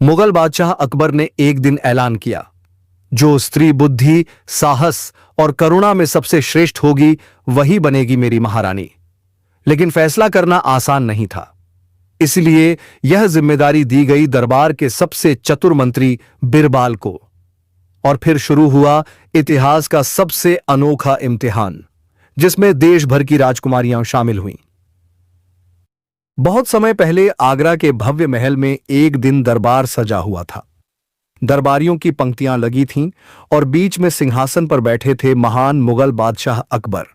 मुगल बादशाह अकबर ने एक दिन ऐलान किया, जो स्त्री बुद्धि, साहस और करुणा में सबसे श्रेष्ठ होगी वही बनेगी मेरी महारानी। लेकिन फैसला करना आसान नहीं था, इसलिए यह जिम्मेदारी दी गई दरबार के सबसे चतुर मंत्री बिरबाल को। और फिर शुरू हुआ इतिहास का सबसे अनोखा इम्तिहान, जिसमें देश भर की राजकुमारियां शामिल हुईं। बहुत समय पहले आगरा के भव्य महल में एक दिन दरबार सजा हुआ था। दरबारियों की पंक्तियां लगी थीं और बीच में सिंहासन पर बैठे थे महान मुगल बादशाह अकबर।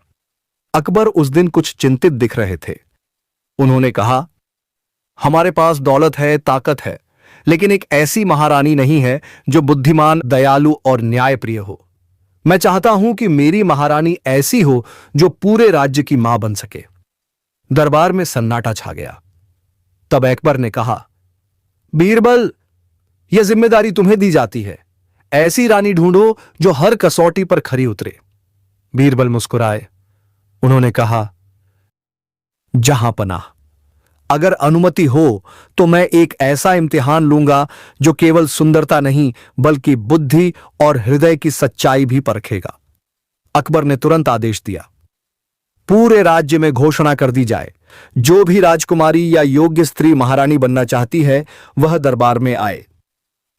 अकबर उस दिन कुछ चिंतित दिख रहे थे। उन्होंने कहा, हमारे पास दौलत है, ताकत है, लेकिन एक ऐसी महारानी नहीं है जो बुद्धिमान, दयालु और न्यायप्रिय हो। मैं चाहता हूं कि मेरी महारानी ऐसी हो जो पूरे राज्य की मां बन सके। दरबार में सन्नाटा छा गया। तब अकबर ने कहा, बीरबल, यह जिम्मेदारी तुम्हें दी जाती है। ऐसी रानी ढूंढो जो हर कसौटी पर खरी उतरे। बीरबल मुस्कुराए। उन्होंने कहा, जहां पनाह, अगर अनुमति हो तो मैं एक ऐसा इम्तिहान लूंगा जो केवल सुंदरता नहीं बल्कि बुद्धि और हृदय की सच्चाई भी परखेगा। अकबर ने तुरंत आदेश दिया, पूरे राज्य में घोषणा कर दी जाए, जो भी राजकुमारी या योग्य स्त्री महारानी बनना चाहती है वह दरबार में आए।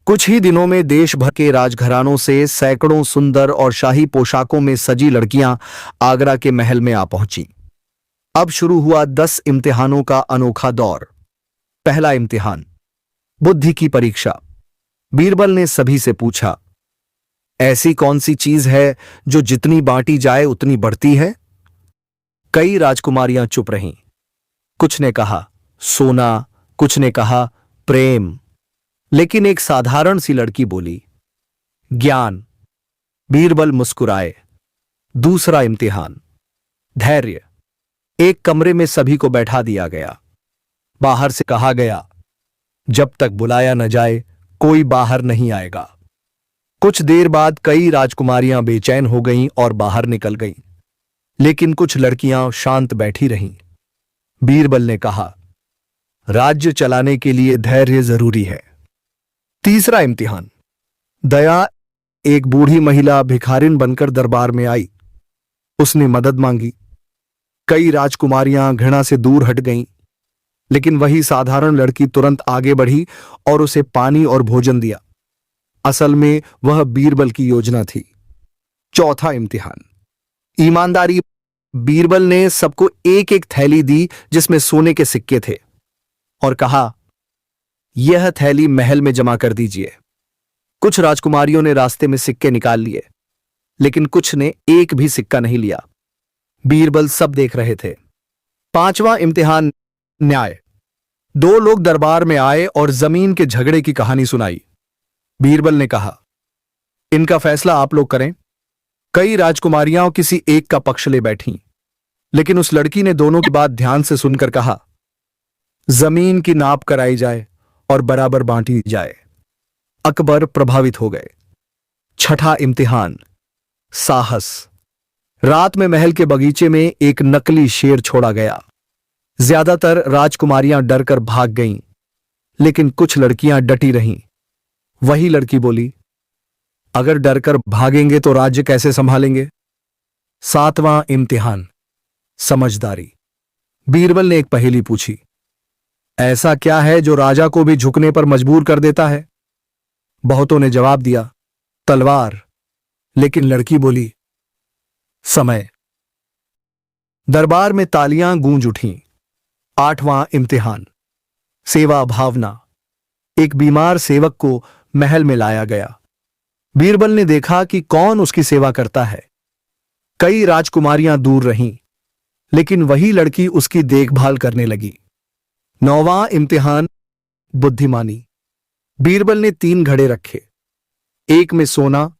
कुछ ही दिनों में देश भर के राजघरानों से सैकड़ों सुंदर और शाही पोशाकों में सजी लड़कियां आगरा के महल में आ पहुंची। अब शुरू हुआ 10 इम्तिहानों का अनोखा दौर। पहला इम्तिहान, बुद्धि की परीक्षा। बीरबल ने सभी से पूछा, ऐसी कौन सी चीज है जो जितनी बांटी जाए उतनी बढ़ती है? कई राजकुमारियां चुप रहीं। कुछ ने कहा सोना, कुछ ने कहा प्रेम, लेकिन एक साधारण सी लड़की बोली, ज्ञान। बीरबल मुस्कुराए। दूसरा इम्तिहान, धैर्य। एक कमरे में सभी को बैठा दिया गया। बाहर से कहा गया, जब तक बुलाया न जाए कोई बाहर नहीं आएगा। कुछ देर बाद कई राजकुमारियां बेचैन हो गईं और बाहर निकल गईं, लेकिन कुछ लड़कियां शांत बैठी रहीं। बीरबल ने कहा, राज्य चलाने के लिए धैर्य जरूरी है। तीसरा इम्तिहान, दया। एक बूढ़ी महिला भिखारिन बनकर दरबार में आई। उसने मदद मांगी। कई राजकुमारियां घृणा से दूर हट गईं, लेकिन वही साधारण लड़की तुरंत आगे बढ़ी और उसे पानी और भोजन दिया। असल में वह बीरबल की योजना थी। चौथा इम्तिहान, ईमानदारी। बीरबल ने सबको एक एक थैली दी जिसमें सोने के सिक्के थे और कहा, यह थैली महल में जमा कर दीजिए। कुछ राजकुमारियों ने रास्ते में सिक्के निकाल लिए, लेकिन कुछ ने एक भी सिक्का नहीं लिया। बीरबल सब देख रहे थे। पांचवां इम्तिहान, न्याय। 2 लोग दरबार में आए और जमीन के झगड़े की कहानी सुनाई। बीरबल ने कहा, इनका फैसला आप लोग करें। कई राजकुमारियां किसी एक का पक्ष ले बैठीं, लेकिन उस लड़की ने दोनों की बात ध्यान से सुनकर कहा, जमीन की नाप कराई जाए और बराबर बांटी जाए। अकबर प्रभावित हो गए। छठा इम्तिहान, साहस। रात में महल के बगीचे में एक नकली शेर छोड़ा गया। ज्यादातर राजकुमारियां डरकर भाग गईं, लेकिन कुछ लड़कियां डटी रहीं। वही लड़की बोली, अगर डरकर भागेंगे तो राज्य कैसे संभालेंगे? सातवां इम्तिहान, समझदारी। बीरबल ने एक पहेली पूछी, ऐसा क्या है जो राजा को भी झुकने पर मजबूर कर देता है? बहुतों ने जवाब दिया, तलवार। लेकिन लड़की बोली, समय। दरबार में तालियां गूंज उठीं। आठवां इम्तिहान, सेवा भावना। एक बीमार सेवक को महल में लाया गया। बीरबल ने देखा कि कौन उसकी सेवा करता है। कई राजकुमारियां दूर रहीं, लेकिन वही लड़की उसकी देखभाल करने लगी। नौवां इम्तिहान, बुद्धिमानी। बीरबल ने 3 घड़े रखे, एक में सोना,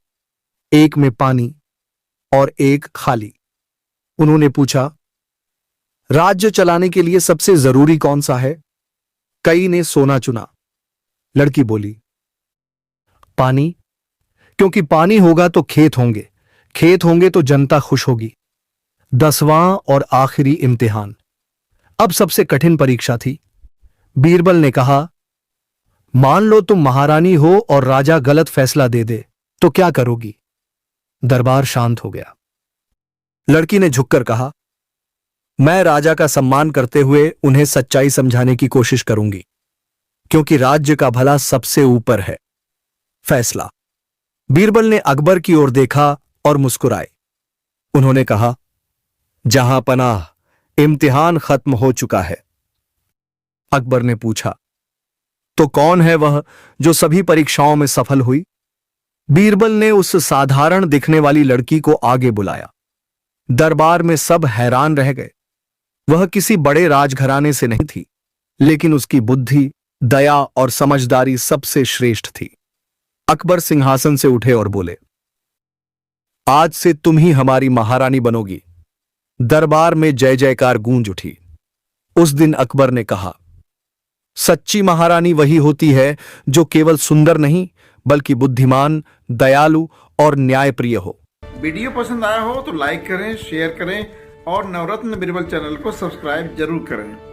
एक में पानी और एक खाली। उन्होंने पूछा, राज्य चलाने के लिए सबसे जरूरी कौन सा है? कई ने सोना चुना। लड़की बोली, पानी, क्योंकि पानी होगा तो खेत होंगे, खेत होंगे तो जनता खुश होगी। 10वां और आखिरी इम्तिहान, अब सबसे कठिन परीक्षा थी। बीरबल ने कहा, मान लो तुम महारानी हो और राजा गलत फैसला दे दे तो क्या करोगी? दरबार शांत हो गया। लड़की ने झुककर कहा, मैं राजा का सम्मान करते हुए उन्हें सच्चाई समझाने की कोशिश करूंगी, क्योंकि राज्य का भला सबसे ऊपर है। फैसला। बीरबल ने अकबर की ओर देखा और मुस्कुराए। उन्होंने कहा, जहां पनाह, इम्तिहान खत्म हो चुका है। अकबर ने पूछा, तो कौन है वह जो सभी परीक्षाओं में सफल हुई? बीरबल ने उस साधारण दिखने वाली लड़की को आगे बुलाया। दरबार में सब हैरान रह गए। वह किसी बड़े राजघराने से नहीं थी, लेकिन उसकी बुद्धि, दया और समझदारी सबसे श्रेष्ठ थी। अकबर सिंहासन से उठे और बोले, आज से तुम ही हमारी महारानी बनोगी। दरबार में जय जयकार गूंज उठी। उस दिन अकबर ने कहा, सच्ची महारानी वही होती है जो केवल सुंदर नहीं बल्कि बुद्धिमान, दयालु और न्यायप्रिय हो। वीडियो पसंद आया हो तो लाइक करें, शेयर करें और नवरत्न बीरबल चैनल को सब्सक्राइब जरूर करें।